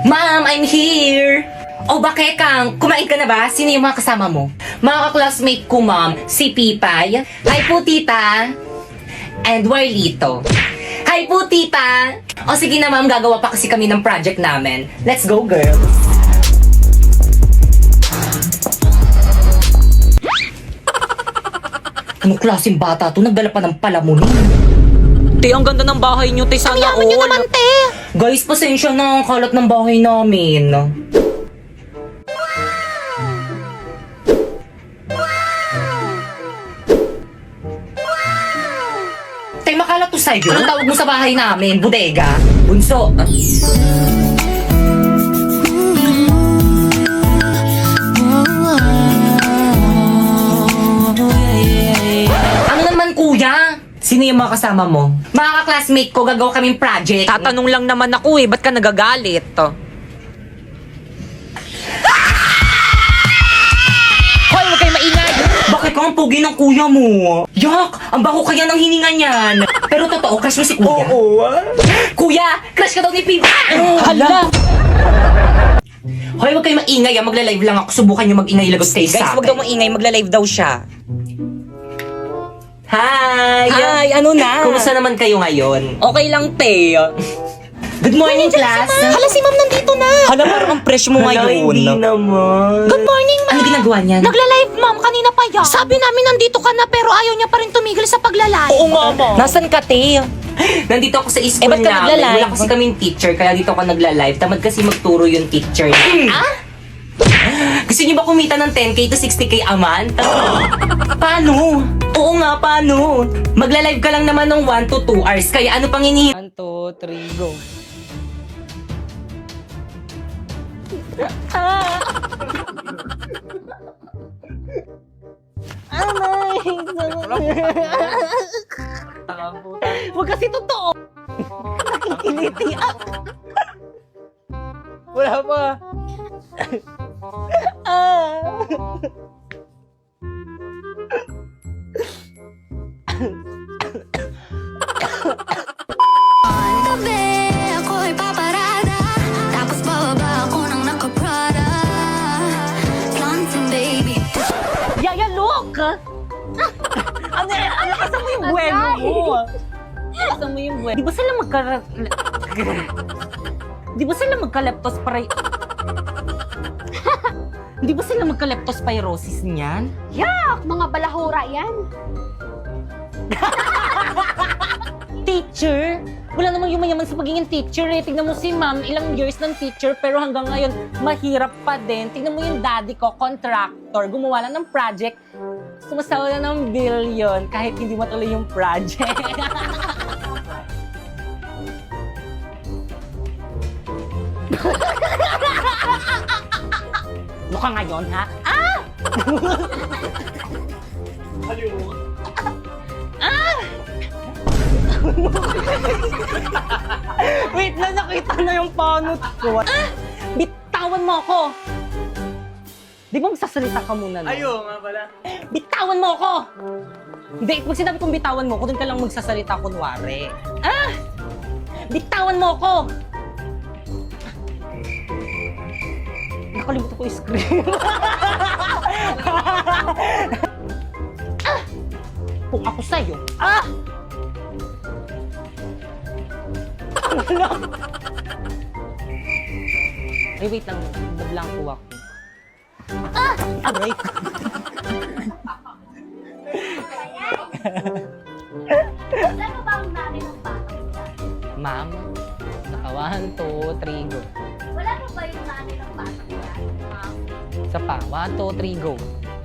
Ma'am, I'm here! O bakit Kang, kumain ka na ba? Sino yung mga kasama mo? Mga ka-classmate ko, ma'am, si Pipay. Hi po, tita. And Warlito. Hi po, tita. O sige na, ma'am, gagawa pa kasi kami ng project namin. Let's go, girls. Anong klaseng bata to? Nagdala pa ng palamunin. Te, ang ganda ng bahay nyo, te. Sana Yaman nyo naman, te. Guys, pasensya na ang kalat ng bahay namin. Tay, makalat to sa'yo. Anong tawag mo sa bahay namin? Bodega? Bunso? Ano naman, kuya? Sino yung mga kasama mo? Mga ka-classmate ko, gagawa kaming project. Tatanong lang naman ako eh, ba't ka nagagalit? Hoy, huwag kayo maingay! Bakit ka ang pugi ng kuya mo? Yak! Ang baho kaya ng hininga niyan. Pero totoo, crush mo si kuya? Oo. Kuya, crush ka daw ni Pipa! Hala! Hoy, huwag kayo maingay. Magla-live lang ako. Subukan niyo mag-ingay lagot kayo Guys, sa huwag akin. daw maingay, magla-live daw siya. Hi! Hi, ano na? Kumusta naman kayo ngayon? Okay lang, te. Good morning, class! Hala, si ma'am nandito na. Hala, parang ang fresh mo Hala, ngayon. hindi naman. Good morning, ma'am. Ano ginagawa niyan? Nagla-live, ma'am. Kanina pa yan. Sabi namin nandito ka na pero ayaw niya pa rin tumigil sa pagla-live. Oo nga, ma. Nasaan ka, te? Nandito ako sa school ba't ka namin. nagla-live? Wala kasi kaming teacher, kaya dito ako nagla-live. Tamad kasi magturo yung teacher. Gusto niyo ba kumita ng 10k to 60k a month? Paano? Oo nga, paano? Magla-live ka lang naman ng 1 to 2 hours, kaya ano pang 1, 2, 3, go. Huwag kasi totoo. Nakikiliti ako. Wala pa. Tabi ako'y paparada, tapos bababa ako ng naka-Prada. Flaunting baby. Yaya, look! Ano kasama mo yung buwelo mo? Kasama mo yung buwelo. Di ba sila Di ba sila Di ba sila magka-leptospirosis niyan? Yak! Mga balahura yan. Teacher? Wala namang yumayaman sa pagiging teacher eh. Tignan mo si ma'am, ilang years ng teacher pero hanggang ngayon mahirap pa din. Tignan mo yung daddy ko, contractor, gumawa lang ng project. Sumasawa na ng billion kahit hindi matuloy yung project. Mukha ngayon, ha? Wait lang, nakita na yung panot ko. Bitawan mo ako! Di ba magsasalita ka muna, no? Ayo nga pala. Bitawan mo ako! Hindi, pag sinabi kong bitawan mo ako, doon ka lang magsasalita kunwari. Bitawan mo ako! Nakalimutan ko yung screen. Kung ako sa'yo, Ay, wait lang. Nablangko ako. Aray! Ano ba ang nanay ng bata? Ma'am, naka 1, 2, 3, go. Wala pa ba yung nanay ng bata? Ma'am? Isa pa, 1, 2, 3, go.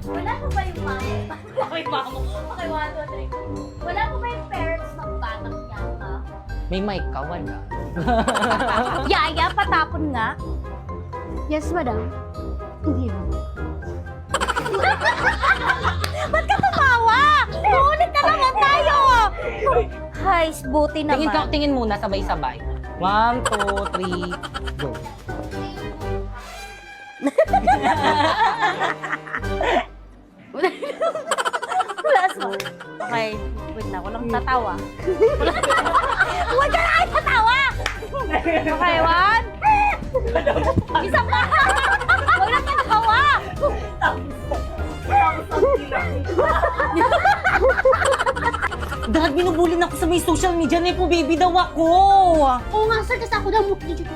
Wala pa ba yung nanay? Okay, ma'am. Okay, 1, 2, 3. Wala pa ba yung parents ng batang yan, ma'am? May mic ka, wala. Yaya, patapon nga. Yes, madam. Hindi mo. Ba't ka tumawa? Ulit na naman tayo! Hay, buti Tingin, naman. tingin muna, sabay-sabay. 1, 2, 3, go. Last one. Okay, wait na, walang tatawa. Huwag ka na kayo tatawa! Okay, 1, ako sa may social media, Nepo baby daw ako. Oo nga, sir, kasi ako daw mukli dito.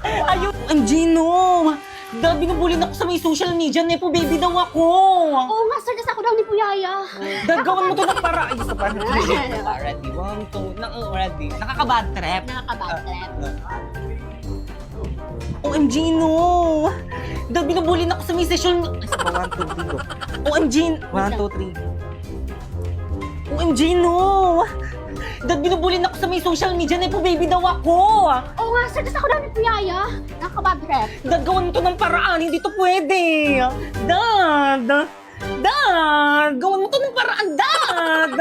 Ayun, ang Gino. Binubulin ako sa may social media, Nepo baby daw ako. Oo nga, sir, kasi ako daw ni Puyaya. Gagawin mo to ng para. Ay, isa pa. Already, 1, 2, already. Nakaka-bad trip. Nakaka-bad trip. OMG, no! Binubulin ako sa may session. Isa pa, 1, 2, 3, go. OMG. 1, 2, 3. OMG, no! Binubulin ako sa may social media, Nepo baby daw ako. Oo nga, sir, kasi ako daw ni Puyaya. Nakaka-bad trip. Gawin mo to ng paraan, hindi to pwede. Dad! Gawin mo to ng paraan, Dad!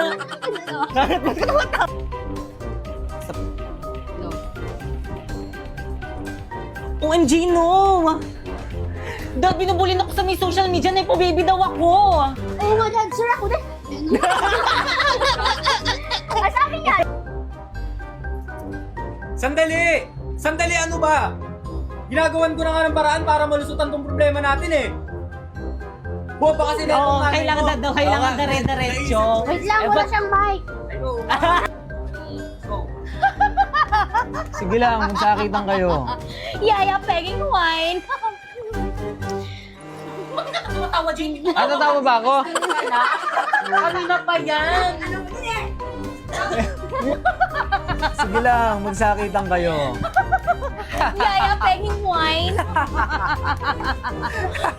OMG, no! Binubulin ako sa may social media, Nepo baby daw ako. Oo nga, Dad, sir, ako din. Ay, sa akin yan. Sandali! Sandali, ano ba? Ginagawan ko na nga ng paraan para malusutan tong problema natin eh. Buwa ba kasi na Oo, kailangan dire-diretso. Wait lang, wala siyang mic. Sige lang, magsakitan kayo. Yaya, pegging wine. Bakit ka tumatawa, Jamie? Tama ba ako? Kanina pa yan. Sige lang, magsakitan kayo. Yaya, pegging wine.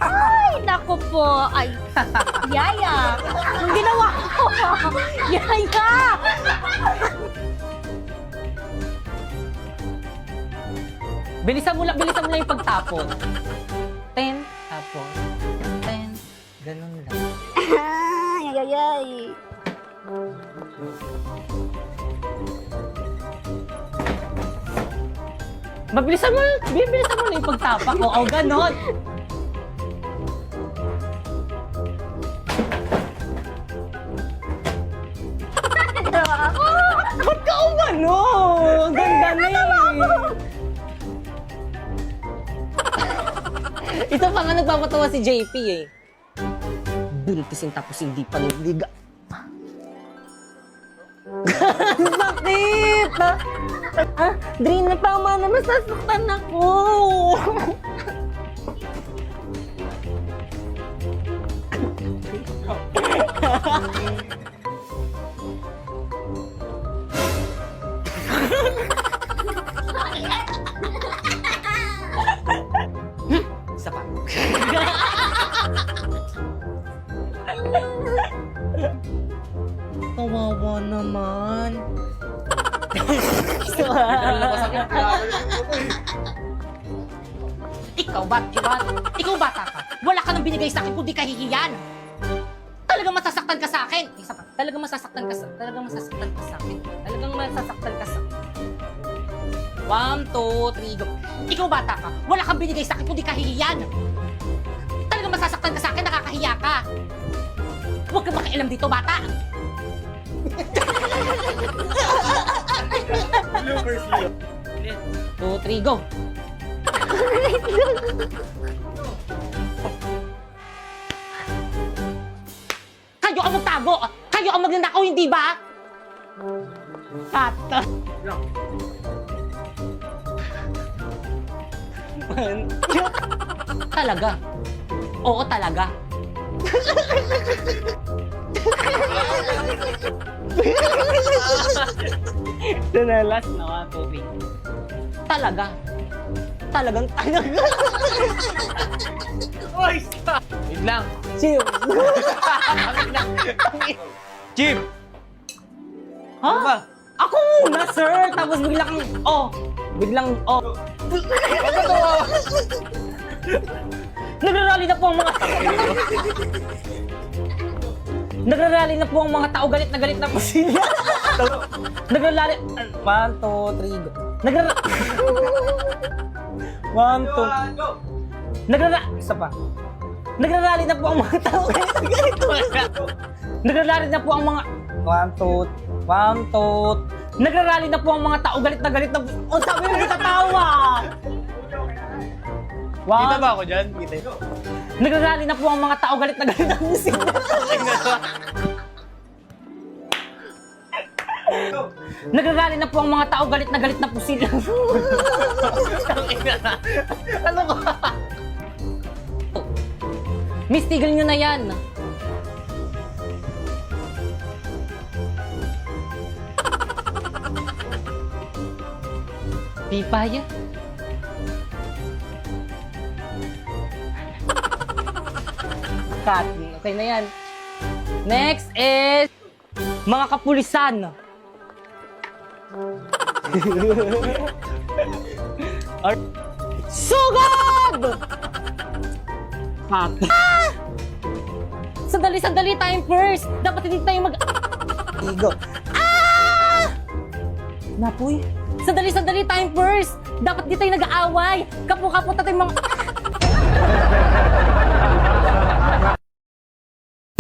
Ay, naku po. Ay, Yaya. Ang ginawa ko. Yaya. Bilisan mo lang yung pagtapon. 10, tapos 10, ganun lang. Ay, ay, ay. Bilisan mo lang yung pagtapak ko. O, ganun. Ba't ka umano? Ang ganda na Ito pa nga nagpapatawa si JP eh. Buntisin tapos hindi pa nagliga. Bakit? Drain na tama na, masasaktan ako. Isa pa. Kawawa naman. Ikaw bata ka. Wala ka nang binigay sa akin kundi kahihiyan. Talagang masasaktan ka sa akin. Isa pa. Talagang masasaktan ka sa akin. Talagang masasaktan ka sa akin. 1, 2, 3, go. Ikaw bata ka. Wala kang binigay sa akin kundi kahihiyan. Talagang masasaktan ka sa akin. Nakakahiya ka. Huwag kang makialam dito, bata. Two, three, go. Kayo ang magtago. Kayo ang magnanakaw, hindi ba? Cut. Talaga. Oo, talaga. Ito na, last na, tubig. Talaga. Talagang talaga. Oy, stop! Wait lang. Chill. Jim! Ha? Ano ba? Ako muna, sir. Tapos biglang, biglang, Nagrarally na po ang mga Nagrarally na po ang mga tao. Galit na po sila. Nagrarally. 1, 2, 3, go. One, two. Isa pa. Nagrarally na po ang mga tao. Nagrarally na po ang mga 1, 2. Nagrarally na po ang mga tao. Galit na po. O, sabi mo natatawa. Kita ba ako dyan? Kita ito. Nagrarally na po ang mga tao. Galit na po sila. Nagagalit na po ang mga tao, galit na po sila. Ano ka? Miss, tigil nyo na yan. Pipay? Cut. Okay na yan. Next is mga kapulisan. Sugod! Cut. Sandali, time first. Dapat hindi tayo Igo. Napoy. Sandali, time first. Dapat di tayo nag-aaway. Kapo-kapo tayo mga...